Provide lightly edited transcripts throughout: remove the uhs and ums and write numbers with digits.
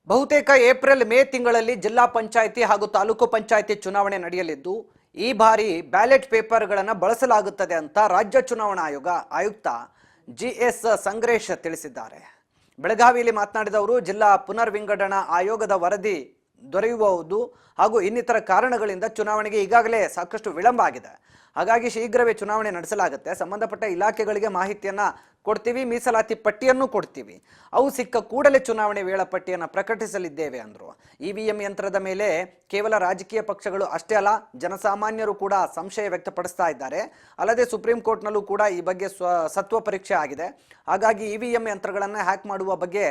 ಬಹುತೇಕ April May ತಿಂಗಳಲ್ಲಿ ಜಿಲ್ಲಾ ಪಂಚಾಯಿತಿ ಹಾಗೂ ತಾಲೂಕು ಪಂಚಾಯಿತಿ ಚುನಾವಣೆ ನಡೆಯಲಿದ್ದು ಈ ಬಾರಿ ಬ್ಯಾಲೆಟ್ ಪೇಪರ್ಗಳನ್ನು ಬಳಸಲಾಗುತ್ತದೆ ಅಂತ ರಾಜ್ಯ ಚುನಾವಣಾ ಆಯುಕ್ತ ಜಿಎಸ್ ಸಂಗ್ರೇಶ್ ತಿಳಿಸಿದ್ದಾರೆ. ಬೆಳಗಾವಿಯಲ್ಲಿ ಮಾತನಾಡಿದ ಅವರು ಜಿಲ್ಲಾ ಪುನರ್ವಿಂಗಡಣಾ ಆಯೋಗದ ವರದಿ ದೊರೆಯುವುದು ಹಾಗೂ ಇನ್ನಿತರ ಕಾರಣಗಳಿಂದ ಚುನಾವಣೆಗೆ ಈಗಾಗಲೇ ಸಾಕಷ್ಟು ವಿಳಂಬ ಆಗಿದೆ. ಹಾಗಾಗಿ ಶೀಘ್ರವೇ ಚುನಾವಣೆ ನಡೆಸಲಾಗುತ್ತೆ. ಸಂಬಂಧಪಟ್ಟ ಇಲಾಖೆಗಳಿಗೆ ಮಾಹಿತಿಯನ್ನು ಕೊಡ್ತೀವಿ, ಮೀಸಲಾತಿ ಪಟ್ಟಿಯನ್ನು ಕೊಡ್ತೀವಿ. ಅವು ಸಿಕ್ಕ ಕೂಡಲೇ ಚುನಾವಣೆ ವೇಳಾಪಟ್ಟಿಯನ್ನು ಪ್ರಕಟಿಸಲಿದ್ದೇವೆ ಅಂದರು. ಇವಿಎಂ ಯಂತ್ರದ ಮೇಲೆ ಕೇವಲ ರಾಜಕೀಯ ಪಕ್ಷಗಳು ಅಷ್ಟೇ ಅಲ್ಲ, ಜನಸಾಮಾನ್ಯರು ಕೂಡ ಸಂಶಯ ವ್ಯಕ್ತಪಡಿಸ್ತಾ ಇದ್ದಾರೆ. ಅಲ್ಲದೆ ಸುಪ್ರೀಂ ಕೋರ್ಟ್ನಲ್ಲೂ ಕೂಡ ಈ ಬಗ್ಗೆ ಸತ್ವ ಪರೀಕ್ಷೆ ಆಗಿದೆ. ಹಾಗಾಗಿ ಇವಿಎಂ ಯಂತ್ರಗಳನ್ನು ಹ್ಯಾಕ್ ಮಾಡುವ ಬಗ್ಗೆ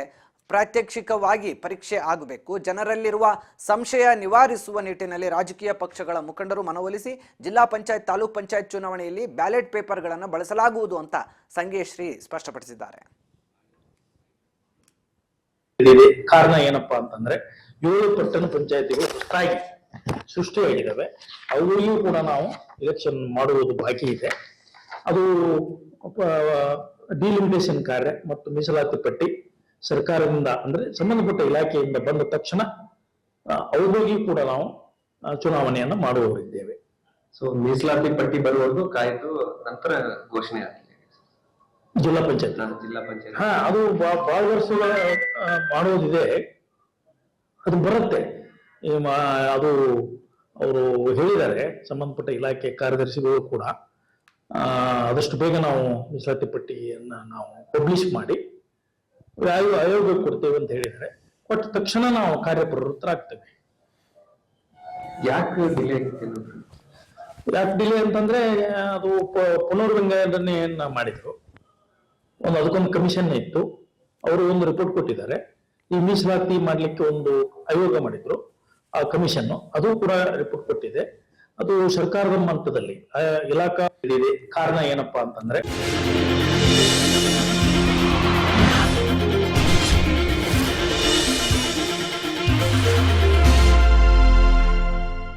ಪ್ರಾತ್ಯಕ್ಷಿಕವಾಗಿ ಪರೀಕ್ಷೆ ಆಗಬೇಕು. ಜನರಲ್ಲಿರುವ ಸಂಶಯ ನಿವಾರಿಸುವ ನಿಟ್ಟಿನಲ್ಲಿ ರಾಜಕೀಯ ಪಕ್ಷಗಳ ಮುಖಂಡರು ಮನವೊಲಿಸಿ ಜಿಲ್ಲಾ ಪಂಚಾಯತ್ ತಾಲೂಕ್ ಪಂಚಾಯತ್ ಚುನಾವಣೆಯಲ್ಲಿ ಬ್ಯಾಲೆಟ್ ಪೇಪರ್ಗಳನ್ನು ಬಳಸಲಾಗುವುದು ಅಂತ ಸಂಗೇಶ್ರೀ ಸ್ಪಷ್ಟಪಡಿಸಿದ್ದಾರೆ. ಕಾರಣ ಏನಪ್ಪಾ ಅಂತಂದ್ರೆ 7 ಪಟ್ಟಣ ಪಂಚಾಯತಿಗಳು ಹೊಸದಾಗಿ ಸೃಷ್ಟಿಯಾಗಿದ್ದಾವೆ. ಅವುಗಳಿಗೂ ಕೂಡ ನಾವು ಎಲೆಕ್ಷನ್ ಮಾಡುವುದು ಬಾಕಿ ಇದೆ. ಅದು ಡಿಲಿಮಿಟೇಷನ್ ಕಾರ್ಯ ಮತ್ತು ಮೀಸಲಾತಿ ಪಟ್ಟಿ ಸರ್ಕಾರದಿಂದ ಅಂದ್ರೆ ಸಂಬಂಧಪಟ್ಟ ಇಲಾಖೆಯಿಂದ ಬಂದ ತಕ್ಷಣ ಅವುಗಳಿಗೂ ಕೂಡ ನಾವು ಚುನಾವಣೆಯನ್ನು ಮಾಡುವವರಿದ್ದೇವೆ. ಸೊ ಮೀಸಲಾತಿ ಪಟ್ಟಿ ಬರುವವರೆಗೂ ಕಾಯ್ದು ನಂತರ ಘೋಷಣೆ ಆಗಲಿ ಜಿಲ್ಲಾ ಪಂಚಾಯತ್. ಅದು ಬಹಳ ವರ್ಷಗಳ ಮಾಡೋದಿದೆ, ಅದು ಬರುತ್ತೆ. ಅದು ಅವರು ಹೇಳಿದ್ದಾರೆ ಸಂಬಂಧಪಟ್ಟ ಇಲಾಖೆ ಕಾರ್ಯದರ್ಶಿಗಳು ಕೂಡ ಆದಷ್ಟು ಬೇಗ ನಾವು ಮೀಸಲಾತಿ ಪಟ್ಟಿಯನ್ನ ನಾವು ಪಬ್ಲಿಷ್ ಮಾಡಿ ಆಯೋಗ ಕೊಡ್ತೇವೆ ಅಂತ ಹೇಳಿದ್ದಾರೆ. ಕೊಟ್ಟ ತಕ್ಷಣ ನಾವು ಕಾರ್ಯಪ್ರವೃತ್ತರಾಗ್ತೇವೆ. ಯಾಕೆ ಡಿಲೇ ಅಂತಂದ್ರೆ ಅದು ಪುನರ್ವಿಂಗಡಣೆಯನ್ನ ಮಾಡಿದ್ರು. ಅದಕ್ಕೊಂದು ಕಮಿಷನ್ ಇತ್ತು, ಅವರು ಒಂದು ರಿಪೋರ್ಟ್ ಕೊಟ್ಟಿದ್ದಾರೆ. ಈ ಮೀಸಲಾತಿ ಮಾಡ್ಲಿಕ್ಕೆ ಒಂದು ಆಯೋಗ ಮಾಡಿದ್ರು, ಆ ಕಮಿಷನ್ ಅದು ಕೂಡ ರಿಪೋರ್ಟ್ ಕೊಟ್ಟಿದೆ. ಅದು ಸರ್ಕಾರದ ಹಂತದಲ್ಲಿ ಇಲಾಖಾ ಕಾರಣ ಏನಪ್ಪಾ ಅಂತಂದ್ರೆ